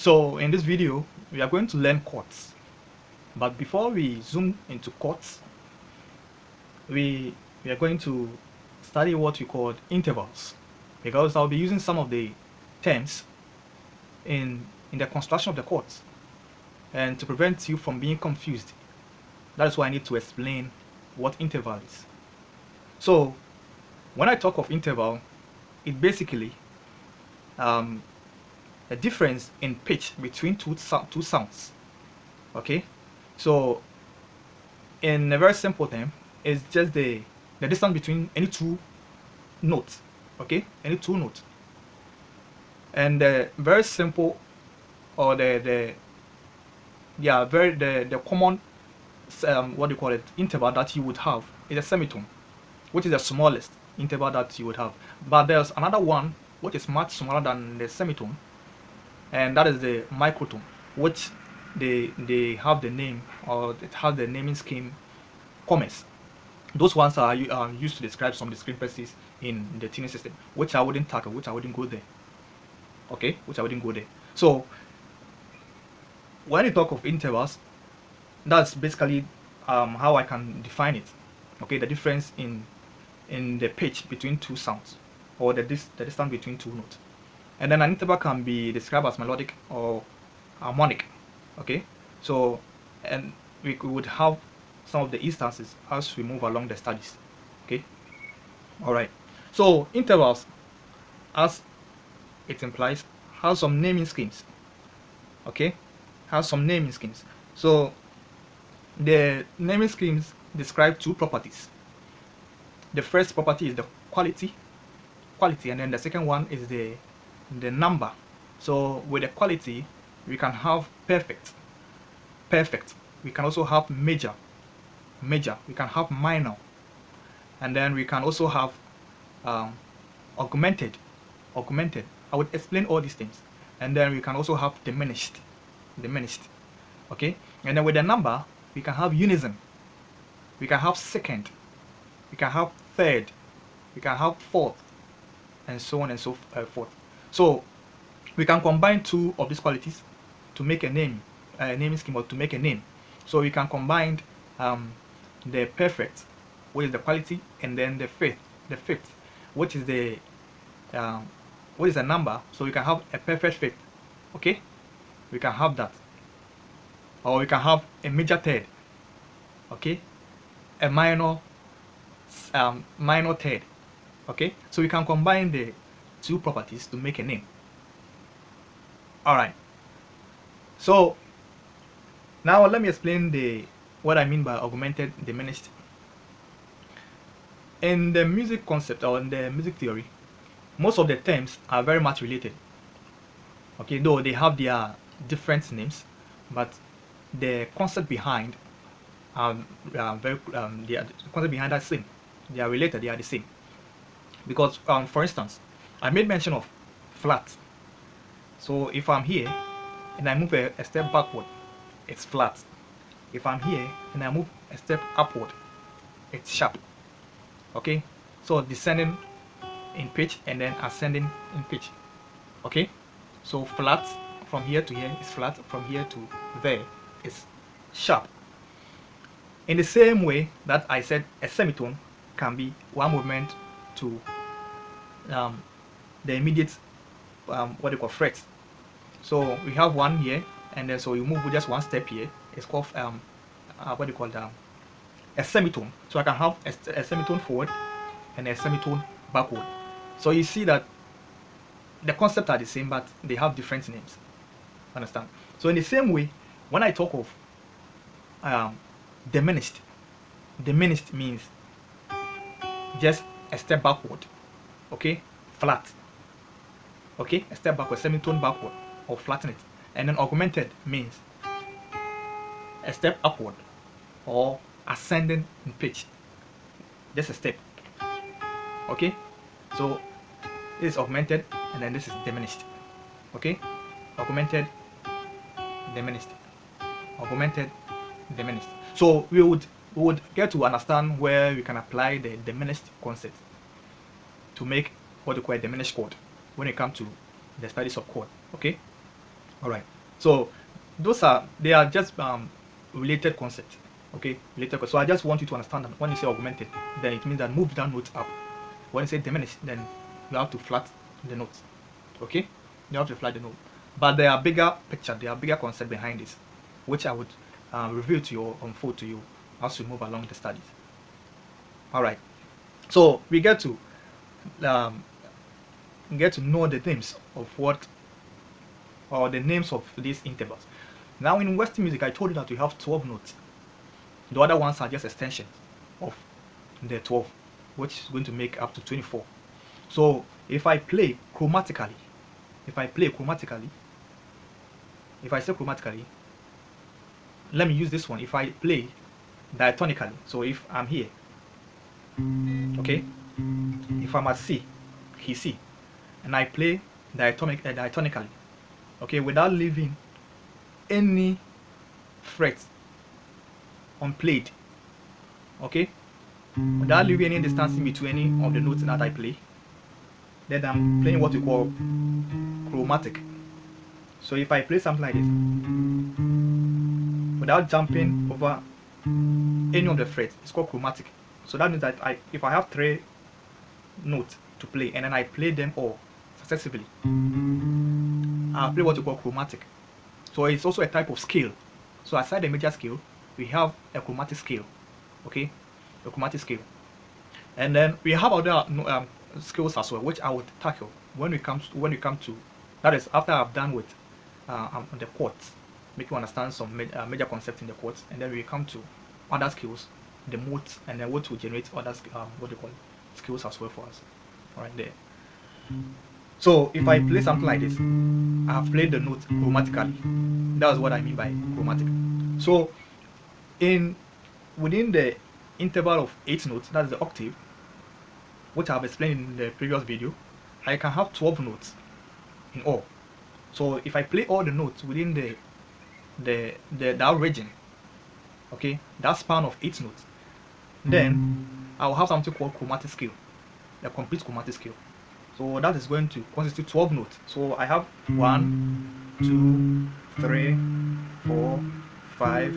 So in this video, we are going to learn chords. But before we zoom into chords, we are going to study what we call intervals, because I'll be using some of the terms in the construction of the chords, and to prevent you from being confused, that is why I need to explain what interval is. So when I talk of interval, it basically a difference in pitch between two sounds. Okay, so in a very simple term, it's just the distance between any two notes. Okay, any two notes. And the very simple, or the common what do you call it, interval that you would have is a semitone, which is the smallest interval that you would have. But there's another one which is much smaller than the semitone, and that is the microtone, which they have the name, or it has the naming scheme commas. Those ones are used to describe some discrepancies in the tuning system, which I wouldn't tackle, which I wouldn't go there. Okay, which I wouldn't go there. So when you talk of intervals, that's basically how I can define it. Okay, the difference in the pitch between two sounds, or the distance between two notes. And then an interval can be described as melodic or harmonic. Okay, so and we would have some of the instances as we move along the studies. Okay, all right. So intervals, as it implies, have some naming schemes. Okay, have some naming schemes. So the naming schemes describe two properties. The first property is the quality, and then the second one is the number. So with the quality, we can have perfect. We can also have major. We can have minor, and then we can also have augmented. I would explain all these things. And then we can also have diminished. Okay, and then with the number, we can have unison, we can have second, we can have third, we can have fourth, and so on and so forth. So we can combine two of these qualities to make a naming scheme, or to make a name. So we can combine the perfect, which is the quality, and then the fifth, which is the number. So we can have a perfect fifth. Okay, we can have that, or we can have a major third. Okay, a minor third. Okay, so we can combine the two properties to make a name. All right, so now let me explain what I mean by augmented, diminished. In the music concept, or in the music theory, most of the terms are very much related. Okay, though they have their different names, but the concept behind the concept behind that same. They are related. They are the same. Because for instance, I made mention of flat. So if I'm here and I move a step backward, it's flat. If I'm here and I move a step upward, it's sharp. Okay, so descending in pitch and then ascending in pitch. Okay, so flat from here to here is flat, from here to there is sharp. In the same way that I said a semitone can be one movement to the immediate what they call fret. So we have one here, and then so you move with just one step here. It's called what they call a semitone. So I can have a semitone forward and a semitone backward. So you see that the concepts are the same, but they have different names. Understand? So in the same way, when I talk of diminished means just a step backward. Okay, flat. Okay, a step backward, semitone backward, or flatten it. And then augmented means a step upward, or ascending in pitch, just a step. Okay, so this is augmented, and then this is diminished. Okay, augmented, diminished, augmented, diminished. So we would get to understand where we can apply the diminished concept to make what we call a diminished chord when it comes to the studies of chord. Okay, all right. So they are just related concepts. Okay, related. So I just want you to understand that when you say augmented, then it means that move that note up. When you say diminished, then you have to flat the note. Okay, you have to flat the note. But there are bigger picture, there are bigger concept behind this, which I would reveal to you or unfold to you as we move along the studies. All right. So we um, get to know the names of what, or the names of these intervals. Now in Western music, I told you that we have 12 notes. The other ones are just extensions of the 12, which is going to make up to 24. So if I play chromatically, if I say chromatically, let me use this one. If I play diatonically, so if I'm here, okay, if I'm at C, key C, and I play diatonically, okay, without leaving any fret unplayed, okay, without leaving any distance in between any of the notes that I play, then I'm playing what we call chromatic. So if I play something like this, without jumping over any of the frets, it's called chromatic. So that means that if I have 3 notes to play and then I play them all successively, I'll play what we call chromatic. So it's also a type of scale. So aside the major scale, we have a chromatic scale. Okay, a chromatic scale. And then we have other scales as well, which I would tackle when we come to that is after I've done with the chords, make you understand some major concepts in the chords, and then we come to other skills, the modes, and then what will generate other what do you call it, skills as well for us. All right there. So if I play something like this, I have played the note chromatically. That's what I mean by chromatic. So within the interval of 8 notes, that's the octave, which I have explained in the previous video, I can have 12 notes in all. So if I play all the notes within that region, okay, that span of 8 notes, then I will have something called chromatic scale, a complete chromatic scale. So that is going to constitute 12 notes. So I have 1, 2, 3, 4, 5,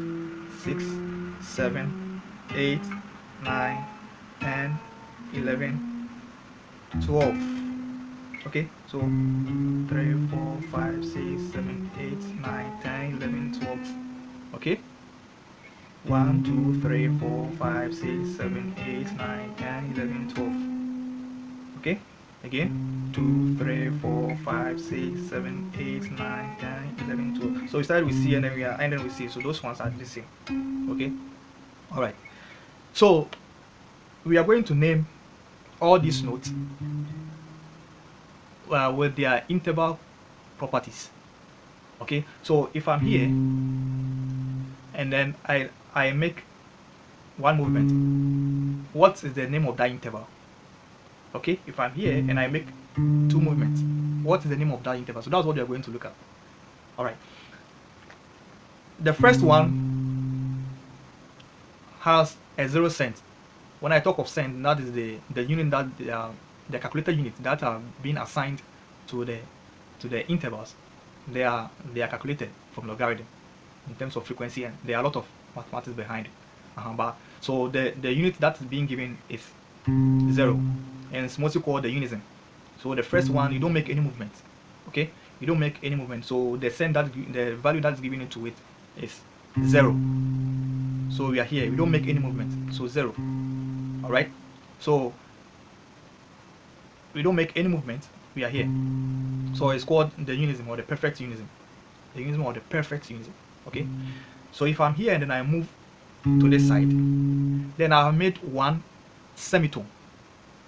6, 7, 8, 9, 10, 11, 12. Okay, so 3, 4, 5, 6, 7, 8, 9, 10, 11, 12. Okay, 1, 2, 3, 4, 5, 6, 7, 8, 9, 10, 11, 12. Okay, again, 2, 3, 4, 5, 6, 7, 8, 9, 10, 11, 12. So we started with C and then we are ending with C. So those ones are the same. Okay, all right. So we are going to name all these notes with their interval properties. Okay, so if I'm here and then I make one movement, what is the name of that interval? Okay, if I'm here and I make 2 movements, what is the name of that interval? So that's what we are going to look at. All right, the first one has a 0 cent. When I talk of cent, that is the unit that the calculated units that are being assigned to the intervals. They are calculated from logarithm in terms of frequency, and there are a lot of mathematics behind it. But so the unit that is being given is 0, and it's mostly called the unison. So the first one, you don't make any movement. Okay, you don't make any movement. So the value that is given into it is 0. So we are here. We don't make any movement. So 0. All right. So we don't make any movement. We are here. So it's called the unison or the perfect unison. The unison or the perfect unison. Okay. So if I'm here and then I move to this side, then I have made one semitone.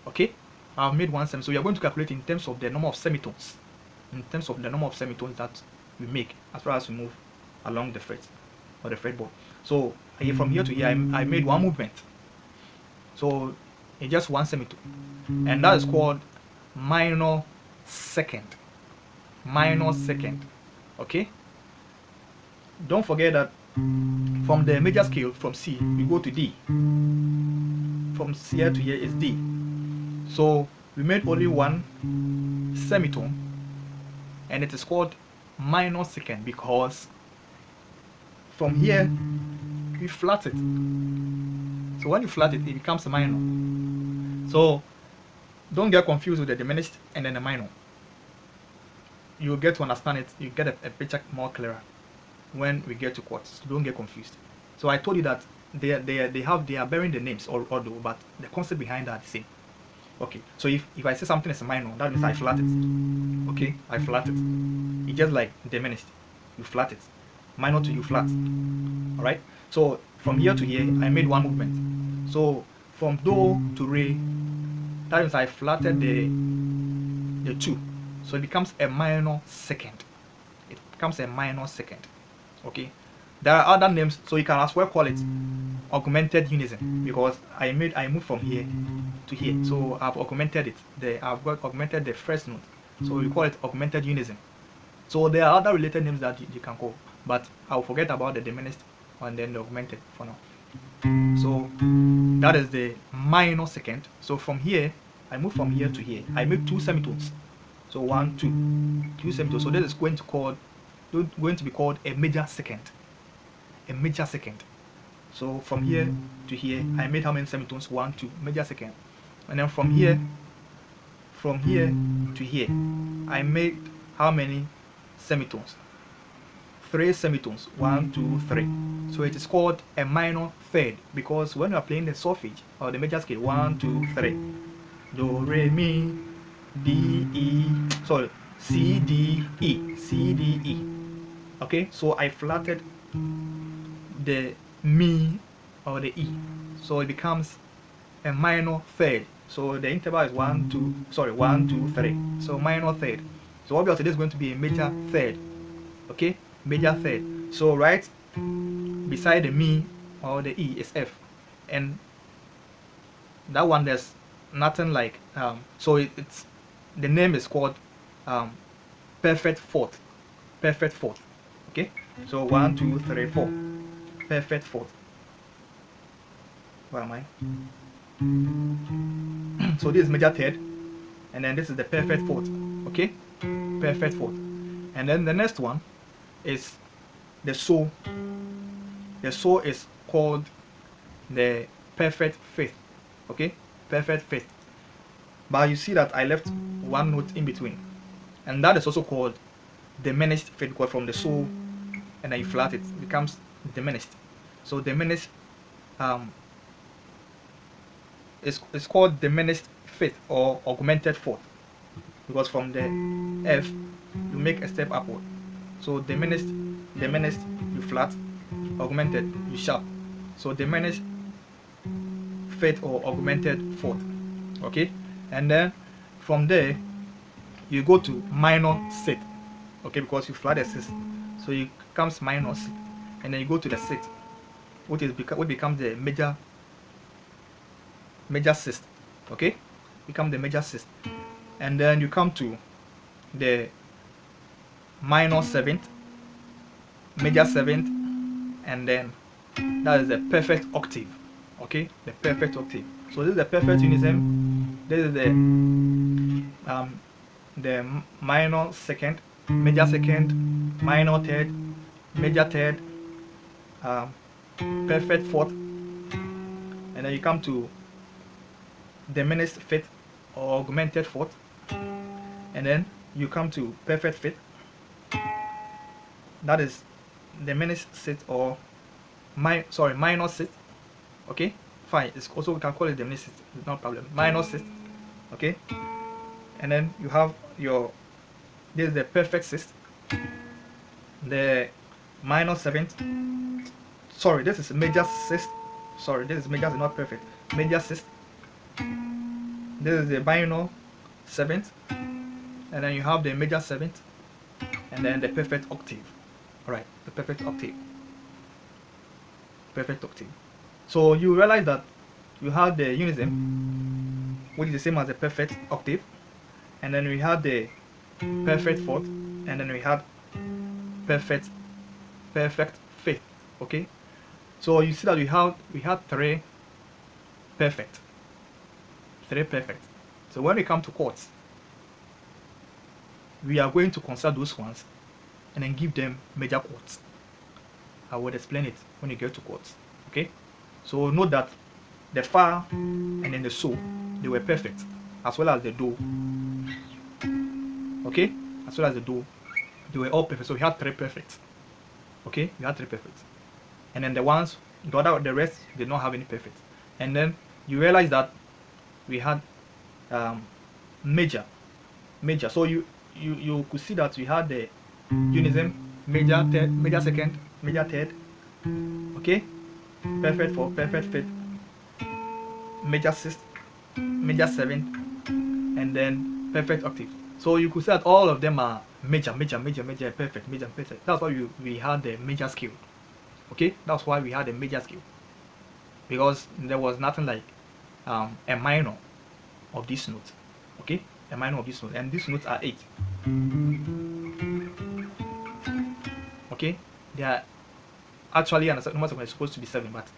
Okay. I have made one semitone. So we are going to calculate in terms of the number of semitones. In terms of the number of semitones that we make as far as we move along the fret or the fretboard. So from here to here, I made one movement. So it's just one semitone, and that is called minor second. Minor second. Okay. Don't forget that from the major scale, from C we go to D. From here to here is D. So we made only one semitone, and it is called minor second because from here you flat it. So when you flat it, it becomes a minor. So don't get confused with the diminished and then the minor. You'll get to understand it. You get a picture more clearer when we get to chords. So don't get confused. So I told you that they are bearing the names although, but the concept behind that is the same. Okay, so if I say something is a minor, that means I flat it. Okay, I flat it. It's just like diminished. You flat it. Minor to you flat. Alright? So from here to here, I made one movement. So from do to re, that means I flatted the 2. So it becomes a minor second. It becomes a minor second. Okay? There are other names, so you can as well call it augmented unison because I moved from here to here. So I've augmented it. I've got augmented the first note. So we call it augmented unison. So there are other related names that you can call, but I'll forget about the diminished and then the augmented for now. So that is the minor second. So from here, I move from here to here. I make 2 semitones. So 1, 2, 2 semitones. So this is going to be called a major second. A major second. So from here to here, I made how many semitones? 1, 2, major second. And then from here to here, I made how many semitones? 3 semitones. 1, 2, 3. So it is called a minor third because when you are playing the solfege or the major scale, 1, 2, 3, do, re, mi, d, e, sorry, c, d, e, c, d, e. Okay, so I flatted the mi or the e, so it becomes a minor third. So the interval is 1, 2, 3. So minor third. So obviously this is going to be a major third. Okay, major third. So right beside the mi or the e is F, and that one there's nothing like so it's the name is called perfect fourth. Perfect fourth. Okay, so 1, 2, 3, 4. Perfect fourth. Where am I? So this is major third, and then this is the perfect fourth. Okay, perfect fourth. And then the next one is the so. The so is called the perfect fifth. Okay, perfect fifth. But you see that I left one note in between, and that is also called diminished fifth because from the so and then you flat it becomes diminished. So diminished it's called diminished fifth or augmented fourth because from the F you make a step upward. So diminished, you flat, augmented, you sharp. So diminished fifth or augmented fourth. Okay, and then from there you go to minor sixth. Okay, because you flat the sixth, so it becomes minor sixth, and then you go to the sixth, which becomes the major sixth. Okay, become the major sixth, and then you come to the minor seventh, major seventh, and then that is the perfect octave. Okay, the perfect octave. So this is the perfect unison. This is the minor second, major second, minor third, major third, perfect fourth, and then you come to diminished fifth or augmented fourth, and then you come to perfect fifth. That is diminished sixth or minor sixth. Okay, fine. It's also, we can call it diminished sixth. It's no problem. Minor sixth. Okay, and then you have your, this is the perfect sixth, the minor seventh. Sorry, this is major sixth. Sorry, this is major, not perfect. Major sixth. This is the minor seventh, and then you have the major seventh, and then the perfect octave. Alright, the perfect octave. Perfect octave. So you realize that you have the unison, which is the same as the perfect octave, and then we have the perfect fourth, and then we have perfect fifth. Okay, so you see that we have three perfect. So when we come to chords, we are going to consider those ones, and then give them major chords. I will explain it when you get to chords. Okay, so note that the fa and then the so, they were perfect, as well as the do. Okay, as well as the do, they were all perfect. So we had three perfect. Okay, we had three perfect, and then the rest did not have any perfect. And then you realize that we had um, major. So you could see that we had the unison, major third, major second, major third. Okay, perfect fourth, perfect fifth, major sixth, major seventh, and then perfect octave. So you could say that all of them are major, perfect, major, perfect. That's why we had the major scale. Okay, that's why we had a major scale, because there was nothing like a minor of this note. Okay, a minor of this note, and these notes are 8. Okay, they are actually, and the number is supposed to be 7, but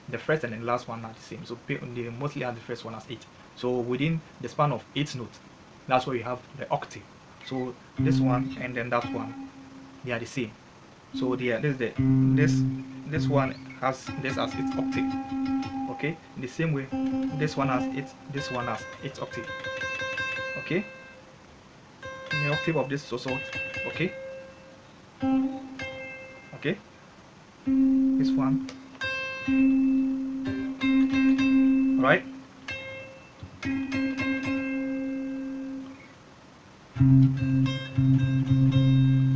the first and the last one are the same. So they mostly have the first one as 8. So within the span of 8 notes, that's where you have the octave. So this one and then that one, they are the same. So this one has this as its octave. Okay, in the same way, this one has this one has its octave. Okay, the octave of this is also okay. Okay, this one, right?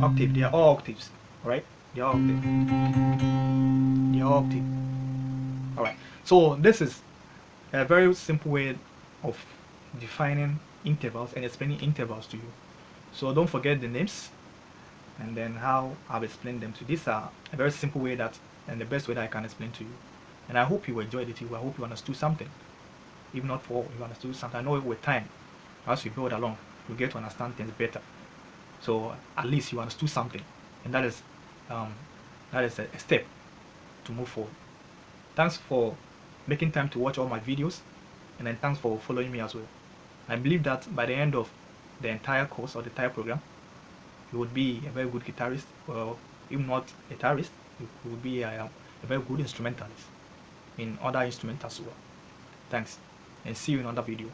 Octave, they are all octaves, right? They are octave. They are octave. Alright, so this is a very simple way of defining intervals and explaining intervals to you. So don't forget the names and then how I've explained them to you. These are a very simple way that, and the best way that I can explain to you. And I hope you enjoyed it. I hope you understood something. If not for you understood something, I know with time, as we build along, you get to understand things better. So at least you understood something, and that is a step to move forward. Thanks for making time to watch all my videos, and then thanks for following me as well. I believe that by the end of the entire course or the entire program, you would be a very good guitarist, or if not a guitarist, you would be a very good instrumentalist in other instruments as well. Thanks, and see you in another video.